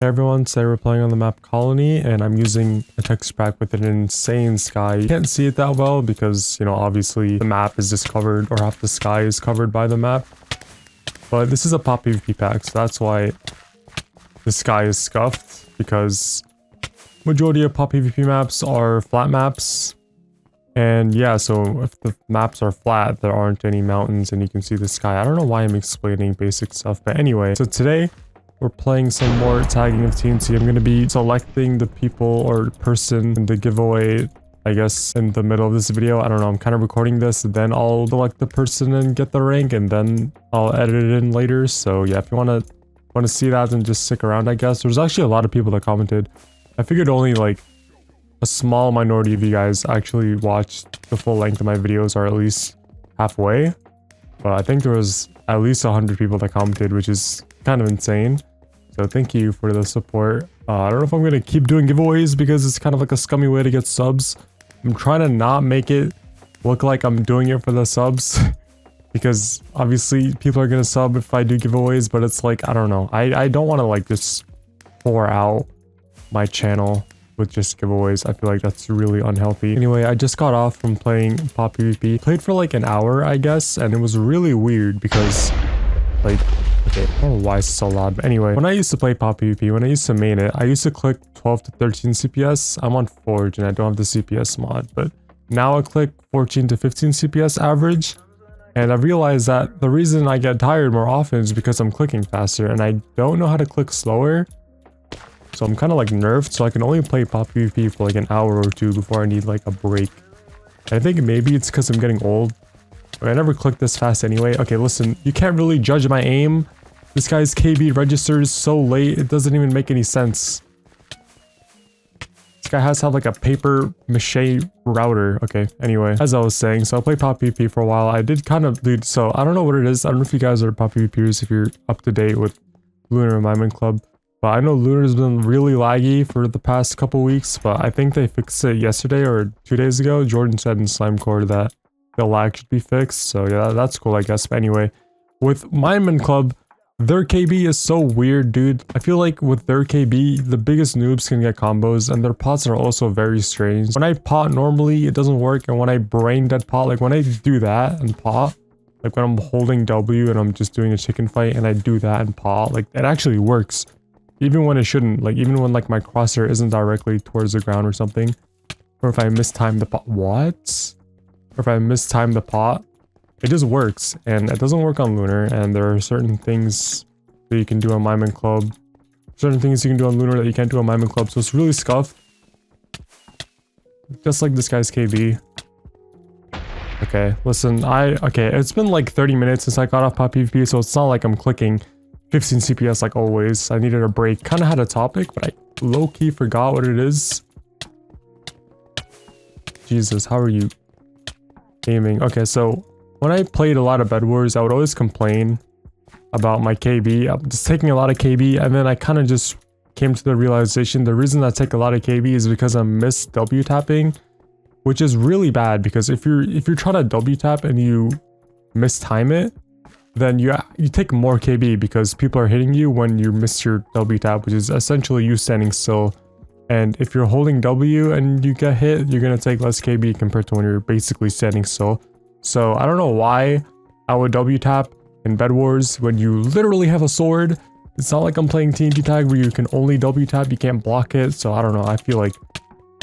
Hey everyone, today we're playing on the map Colony and I'm using a texture pack with an insane sky. You can't see it that well because, obviously the map is just covered or half the sky is covered by the map. But this is a pop PvP pack, so that's why the sky is scuffed, because majority of pop PvP maps are flat maps. And yeah, so if the maps are flat, there aren't any mountains and you can see the sky. I don't know why I'm explaining basic stuff, but anyway, so today we're playing some more tagging of TNT. I'm going to be selecting the people or person in the giveaway, I guess, in the middle of this video. I don't know, I'm kind of recording this, then I'll select the person and get the rank, and then I'll edit it in later. So yeah, if you want to see that, then just stick around, I guess. There's actually a lot of people that commented. I figured only like a small minority of you guys actually watched the full length of my videos, or at least halfway. But I think there was at least 100 people that commented, which is kind of insane. So thank you for the support. I don't know if I'm going to keep doing giveaways because it's kind of like a scummy way to get subs. I'm trying to not make it look like I'm doing it for the subs because obviously people are going to sub if I do giveaways, but it's like, I don't know. I don't want to like just pour out my channel with just giveaways. I feel like that's really unhealthy. Anyway, I just got off from playing pop PvP. Played for like an hour, I guess, and it was really weird because like, okay, I don't know why it's so loud, but anyway, when I used to play pop PvP, when I used to main it, I used to click 12 to 13 CPS. I'm on Forge and I don't have the CPS mod, but now I click 14 to 15 CPS average. And I realized that the reason I get tired more often is because I'm clicking faster and I don't know how to click slower. So I'm kind of like nerfed, so I can only play pop PvP for like an hour or two before I need like a break. I think maybe it's because I'm getting old. But I never clicked this fast anyway. Okay, listen, you can't really judge my aim. This guy's KB registers so late, it doesn't even make any sense. This guy has to have like a paper mache router. Okay, anyway, as I was saying, so I played pop PvP for a while. I did kind of, dude, so I don't know what it is. I don't know if you guys are pop PvPers, if you're up to date with Lunar Environment Club. But I know Lunar's been really laggy for the past couple weeks, but I think they fixed it yesterday or 2 days ago. Jordan said in Slimecore that the lag should be fixed, so yeah, that's cool, I guess. But anyway, with Mineman Club, their KB is so weird, dude. I feel like with their KB, the biggest noobs can get combos, and their pots are also very strange. When I pot normally, it doesn't work, and when I brain dead pot, like when I do that and pot, like when I'm holding W and I'm just doing a chicken fight and I do that and pot, like it actually works. Even when it shouldn't, like even when like my crosshair isn't directly towards the ground or something. Or if I mistime the pot, what? Or if I mistime the pot, it just works, and it doesn't work on Lunar. And there are certain things that you can do on Mineman Club, certain things you can do on Lunar that you can't do on Mineman Club, so it's really scuffed. Just like this guy's KB. Okay, listen, okay, it's been like 30 minutes since I got off pop PvP, so it's not like I'm clicking 15 CPS like always. I needed a break. Kind of had a topic, but I low-key forgot what it is. Jesus, how are you aiming? Okay, so when I played a lot of Bed Wars, I would always complain about my KB. I'm just taking a lot of KB, and then I kind of just came to the realization the reason I take a lot of KB is because I'm miss W tapping, which is really bad, because if you're trying to W tap and you mistime it, then you take more KB because people are hitting you when you miss your W tap, which is essentially you standing still. And if you're holding W and you get hit, you're gonna take less KB compared to when you're basically standing still. So I don't know why I would W tap in Bed Wars when you literally have a sword. It's not like I'm playing TNT tag where you can only W tap, you can't block it. So I don't know, I feel like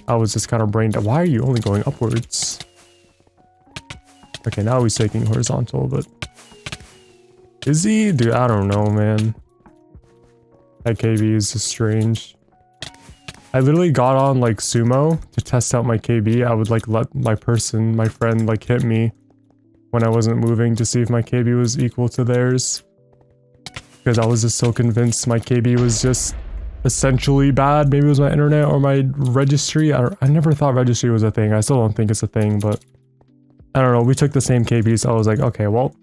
I was just kind of brain dead. Why are you only going upwards? Okay, now he's taking horizontal, but is he? Dude, I don't know, man. That KB is just strange. I literally got on like sumo to test out my KB. I would like let my friend like hit me when I wasn't moving to see if my KB was equal to theirs. Because I was just so convinced my KB was just essentially bad. Maybe it was my internet or my registry. I never thought registry was a thing. I still don't think it's a thing, but I don't know. We took the same KB, so I was like, okay, well,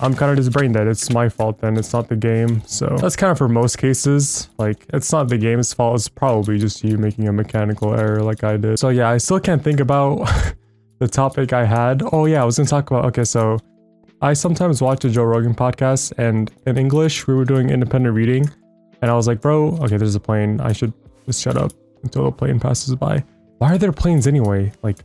I'm kind of just brain dead. It's my fault then. It's not the game. So that's kind of for most cases. Like, it's not the game's fault. It's probably just you making a mechanical error like I did. So yeah, I still can't think about the topic I had. Oh yeah, I was gonna talk about, okay, so I sometimes watch a Joe Rogan podcast, and in English, we were doing independent reading. And I was like, bro, okay, there's a plane. I should just shut up until the plane passes by. Why are there planes anyway? Like,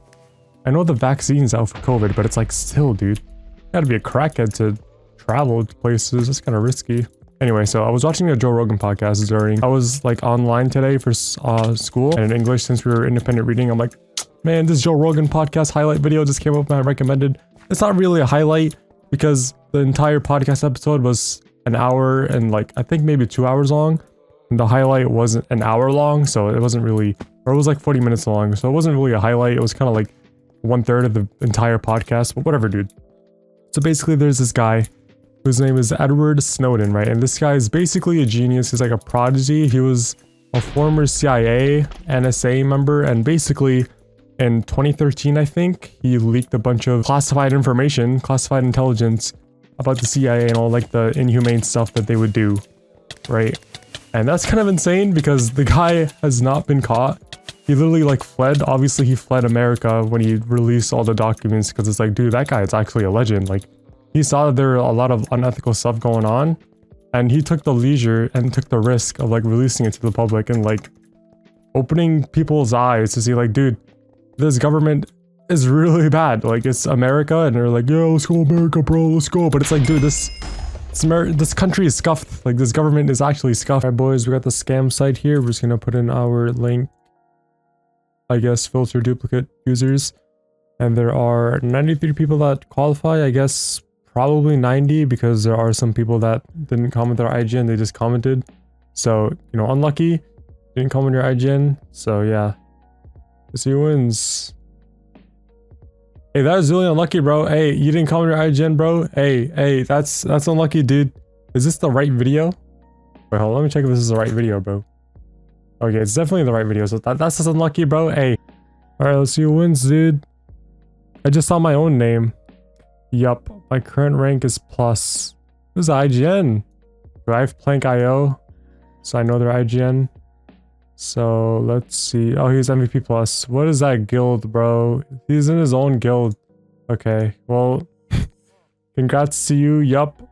I know the vaccine's out for COVID, but it's like, still, dude. You gotta be a crackhead to travel to places. That's kind of risky. Anyway, so I was watching a Joe Rogan podcast during, I was like online today for school, and in English, since we were independent reading, I'm like, man, this Joe Rogan podcast highlight video just came up and I recommended. It's not really a highlight because the entire podcast episode was an hour and like, I think maybe 2 hours long. And the highlight wasn't an hour long, so it wasn't really, or it was like 40 minutes long. So it wasn't really a highlight. It was kind of like 1/3 of the entire podcast, but whatever, dude. So basically there's this guy whose name is Edward Snowden, right? And this guy is basically a genius. He's like a prodigy. He was a former CIA, NSA member, and basically in 2013, I think, he leaked a bunch of classified information, classified intelligence about the CIA and all like the inhumane stuff that they would do, right? And that's kind of insane because the guy has not been caught. He literally like fled. Obviously, he fled America when he released all the documents because it's like, dude, that guy is actually a legend. Like, he saw that there were a lot of unethical stuff going on, and he took the leisure and took the risk of like releasing it to the public and like opening people's eyes to see like, dude, this government is really bad. Like, it's America, and they're like, yeah, let's go America, bro, let's go. But it's like, dude, this country is scuffed. Like, this government is actually scuffed. All right, boys, we got the scam site here. We're just gonna put in our link, I guess, filter duplicate users, and there are 93 people that qualify. I guess probably 90 because there are some people that didn't comment their IGN, they just commented. So, you know, unlucky, didn't comment your IGN. So yeah, let's see who wins. Hey, that was really unlucky, bro. Hey, you didn't comment your IGN, bro. Hey, that's unlucky, dude. Is this the right video? Wait, hold on, let me check if this is the right video, bro. Okay, it's definitely the right video. So that's just unlucky, bro. Hey. Alright, let's see who wins, dude. I just saw my own name. Yup, my current rank is plus. Who's IGN? Do I have Plank.io? So I know their IGN. So let's see. Oh, he's MVP plus. What is that guild, bro? He's in his own guild. Okay, well, congrats to you. Yup.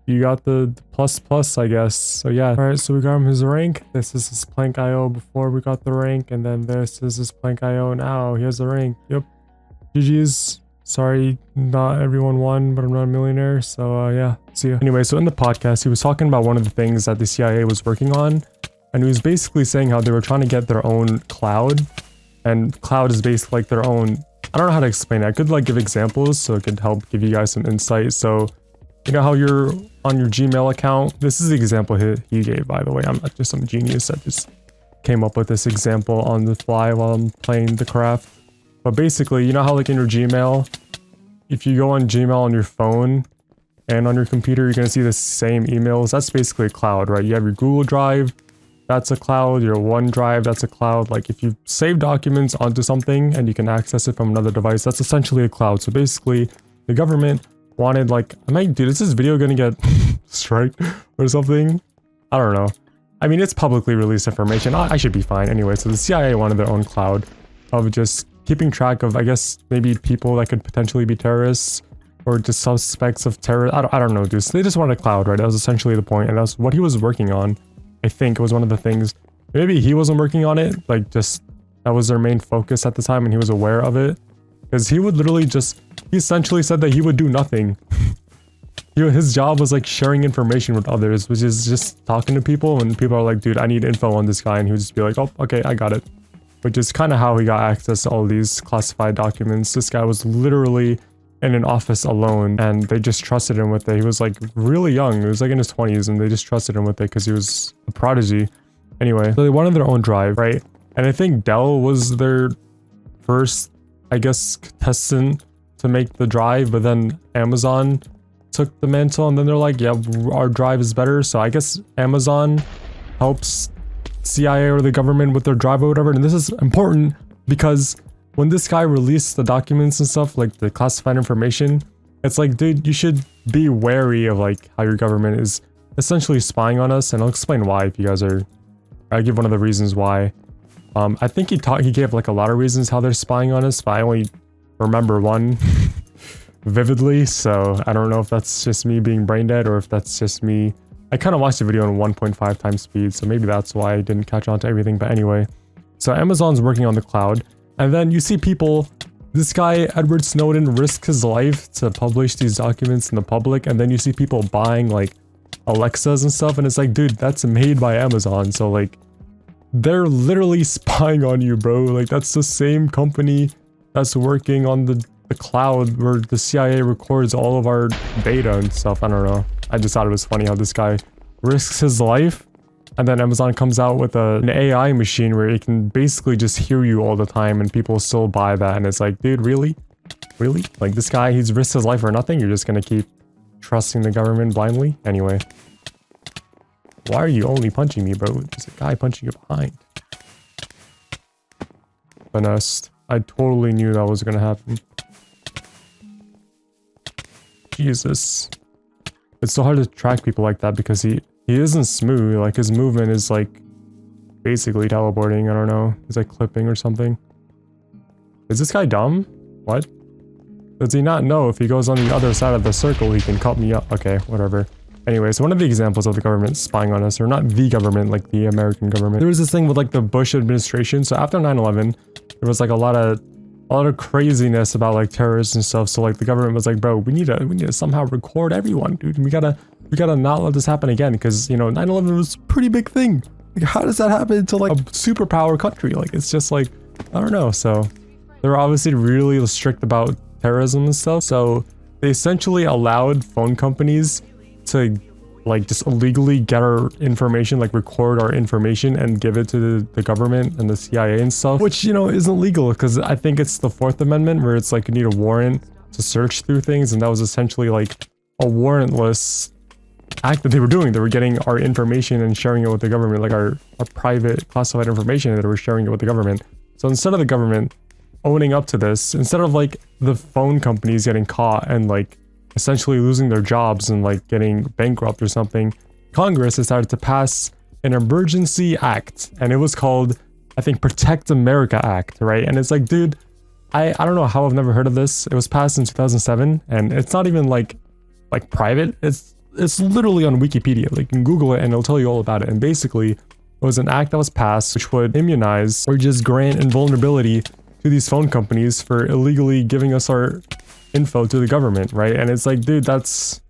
You got the plus, I guess. So yeah. Alright, so we got him his rank. This is his Plank.io before we got the rank. And then this is his Plank.io now. He has the rank. Yep. GG's. Sorry, not everyone won, but I'm not a millionaire. So yeah, see ya. Anyway, so in the podcast, he was talking about one of the things that the CIA was working on. And he was basically saying how they were trying to get their own cloud. And cloud is basically like their own, I don't know how to explain it. I could like give examples so it could help give you guys some insight. So, you know how you're on your Gmail account? This is the example he gave, by the way. I'm not just some genius that just came up with this example on the fly while I'm playing the craft. But basically, you know how like in your Gmail, if you go on Gmail on your phone and on your computer, you're going to see the same emails. That's basically a cloud, right? You have your Google Drive, that's a cloud. Your OneDrive, that's a cloud. Like if you save documents onto something and you can access it from another device, that's essentially a cloud. So basically, the government wanted like, dude, is this video going to get striked or something? I don't know. I mean, it's publicly released information. I should be fine anyway. So the CIA wanted their own cloud of just keeping track of, I guess, maybe people that could potentially be terrorists or just suspects of terror. I don't know, dude. So they just wanted a cloud, right? That was essentially the point, and that's what he was working on. I think it was one of the things. Maybe he wasn't working on it, like just that was their main focus at the time, and he was aware of it. Because he would literally just, he essentially said that he would do nothing. His job was like sharing information with others, which is just talking to people, and people are like, dude, I need info on this guy, and he would just be like, oh, okay, I got it. Which is kind of how he got access to all these classified documents. This guy was literally in an office alone, and they just trusted him with it. He was like really young. He was like in his 20s, and they just trusted him with it because he was a prodigy. Anyway, so they wanted their own drive, right? And I think Dell was their first, I guess, contestant to make the drive, but then Amazon took the mantle, and then they're like, yeah, our drive is better. So I guess Amazon helps CIA or the government with their drive or whatever. And this is important because when this guy released the documents and stuff, like the classified information, it's like, dude, you should be wary of like how your government is essentially spying on us. And I'll explain why if you guys are, I'll give one of the reasons why. I think he gave like a lot of reasons how they're spying on us, but I only remember one vividly. So I don't know if that's just me being brain dead or if that's just me I kind of watched the video in 1.5 times speed, so maybe that's why I didn't catch on to everything. But anyway, so Amazon's working on the cloud, and then you see people, this guy, Edward Snowden, risked his life to publish these documents in the public, and then you see people buying like Alexas and stuff, and it's like, dude, that's made by Amazon, so like, they're literally spying on you, bro. Like, that's the same company that's working on the cloud where the CIA records all of our data and stuff. I don't know. I just thought it was funny how this guy risks his life, and then Amazon comes out with an AI machine where it can basically just hear you all the time, and people still buy that. And it's like, dude, really? Really? Like, this guy, he's risked his life for nothing? You're just gonna keep trusting the government blindly? Anyway. Why are you only punching me, bro? There's a guy punching you behind. Finessed. I totally knew that was gonna happen. Jesus. It's so hard to track people like that because he isn't smooth. Like, his movement is like basically teleporting. I don't know. He's like clipping or something. Is this guy dumb? What? Does he not know if he goes on the other side of the circle he can cut me up? Okay, whatever. Anyways, one of the examples of the government spying on us, or not the government, like the American government. There was this thing with like the Bush administration. So after 9/11, there was like a lot of craziness about like terrorists and stuff. So like the government was like, bro, we need to somehow record everyone, dude. We gotta not let this happen again, because you know 9/11 was a pretty big thing. Like, how does that happen to like a superpower country? Like, it's just like, I don't know. So they're obviously really strict about terrorism and stuff. So they essentially allowed phone companies to like just illegally get our information, like record our information and give it to the government and the CIA and stuff, which, you know, isn't legal, because I think it's the 4th Amendment where it's like you need a warrant to search through things, and that was essentially like a warrantless act that they were doing. They were getting our information and sharing it with the government, like our private classified information, that they were sharing it with the government. So instead of the government owning up to this, instead of like the phone companies getting caught and like essentially losing their jobs and like getting bankrupt or something, Congress decided to pass an emergency act, and it was called, I think, Protect America Act, right? And it's like, dude, I don't know how I've never heard of this. It was passed in 2007, and it's not even like private. It's literally on Wikipedia. Like, you can Google it and it'll tell you all about it. And basically, it was an act that was passed which would immunize or just grant invulnerability to these phone companies for illegally giving us our info to the government, right? And it's like, dude, that's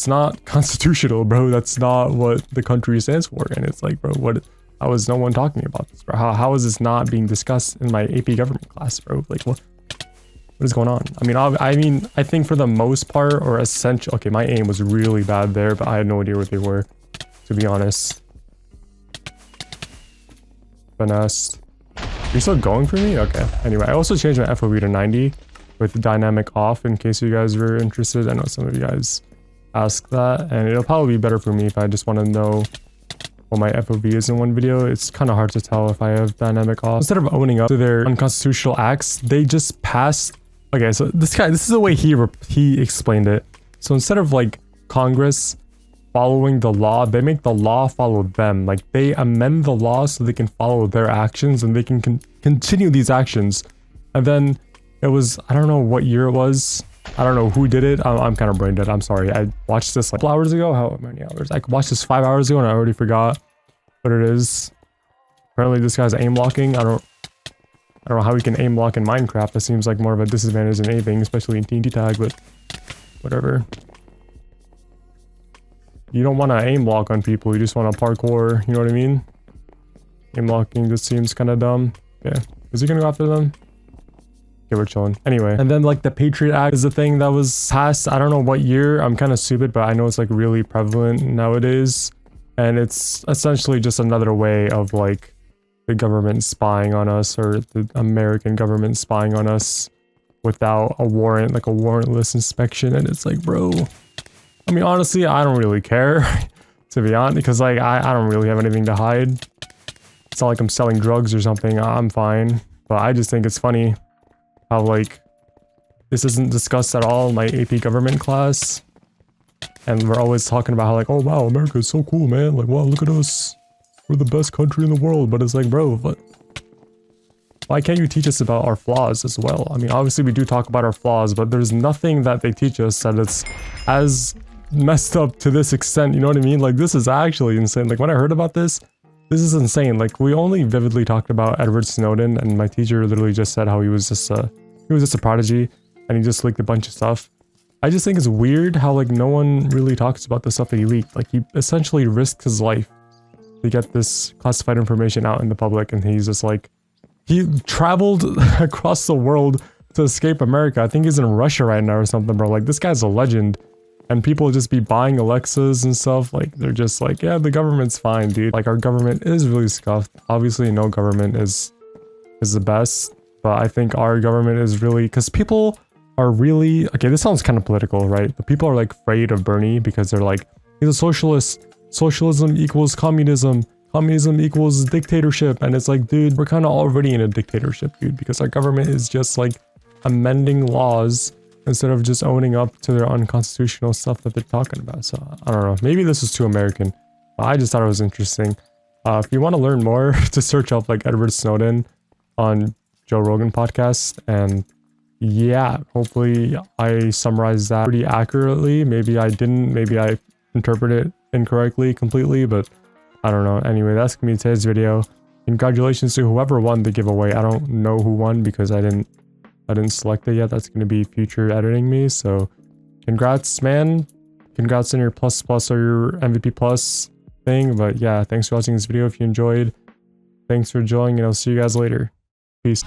not constitutional, bro. That's not what the country stands for. And it's like, bro, how is no one talking about this, bro? How is this not being discussed in my AP government class, bro? Like, what is going on? I mean, I think for the most part, or essential, okay, my aim was really bad there, but I had no idea what they were, to be honest. Finesse. Are you still going for me? Okay. Anyway, I also changed my FOV to 90 with dynamic off, in case you guys were interested. I know some of you guys asked that, and it'll probably be better for me if I just want to know what my FOV is in one video. It's kind of hard to tell if I have dynamic off. Instead of owning up to their unconstitutional acts, they just passed. Okay, so this is the way he explained it. So instead of like Congress following the law, they make the law follow them. Like, they amend the law so they can follow their actions, and they can continue these actions. And then it was, I don't know what year it was. I don't know who did it. I'm kind of brain dead. I'm sorry. I watched this like 2 hours ago. How many hours? I watched this 5 hours ago and I already forgot what it is. Apparently this guy's aim locking. I don't know how he can aim lock in Minecraft. That seems like more of a disadvantage than anything, especially in TNT tag, but whatever. You don't want to aim lock on people. You just want to parkour. You know what I mean? Aim locking just seems kind of dumb. Yeah. Is he going to go after them? Okay, we're chilling. Anyway, and then like the Patriot Act is the thing that was passed. I don't know what year. I'm kind of stupid, but I know it's like really prevalent nowadays. And it's essentially just another way of like the government spying on us, or the American government spying on us without a warrant, like a warrantless inspection. And it's like, bro, I mean, honestly, I don't really care, to be honest, because like I don't really have anything to hide. It's not like I'm selling drugs or something. I'm fine. But I just think it's funny how like this isn't discussed at all in my AP government class, and we're always talking about how like, oh wow, America is so cool, man, like wow, look at us, we're the best country in the world. But it's like, bro, but why can't you teach us about our flaws as well? I mean, obviously we do talk about our flaws, but there's nothing that they teach us that it's as messed up to this extent, you know what I mean? Like, this is actually insane. Like, when I heard about this is insane. Like, we only vividly talked about Edward Snowden, and my teacher literally just said how he was just a prodigy, and he just leaked a bunch of stuff. I just think it's weird how, like, no one really talks about the stuff that he leaked. Like, he essentially risked his life to get this classified information out in the public, and he's just like, he traveled across the world to escape America. I think he's in Russia right now or something, bro. Like, this guy's a legend. And people just be buying Alexas and stuff. Like, they're just like, yeah, the government's fine, dude. Like, our government is really scuffed. Obviously, no government is the best. But I think our government is really... Because people are really... Okay, this sounds kind of political, right? But people are, like, afraid of Bernie because they're like, he's a socialist. Socialism equals communism. Communism equals dictatorship. And it's like, dude, we're kind of already in a dictatorship, dude. Because our government is just, like, amending laws instead of just owning up to their unconstitutional stuff that they're talking about. So, I don't know. Maybe this is too American. I just thought it was interesting. If you want to learn more, just search up, like, Edward Snowden on Joe Rogan podcast. And yeah, hopefully I summarized that pretty accurately. Maybe I didn't. Maybe I interpreted it incorrectly completely, but I don't know. Anyway, that's going to be today's video. Congratulations to whoever won the giveaway. I don't know who won because I didn't select it yet. That's going to be future editing me. So congrats, man. Congrats on your plus or your MVP plus thing. But yeah, thanks for watching this video. If you enjoyed, thanks for joining, and I'll see you guys later. Peace.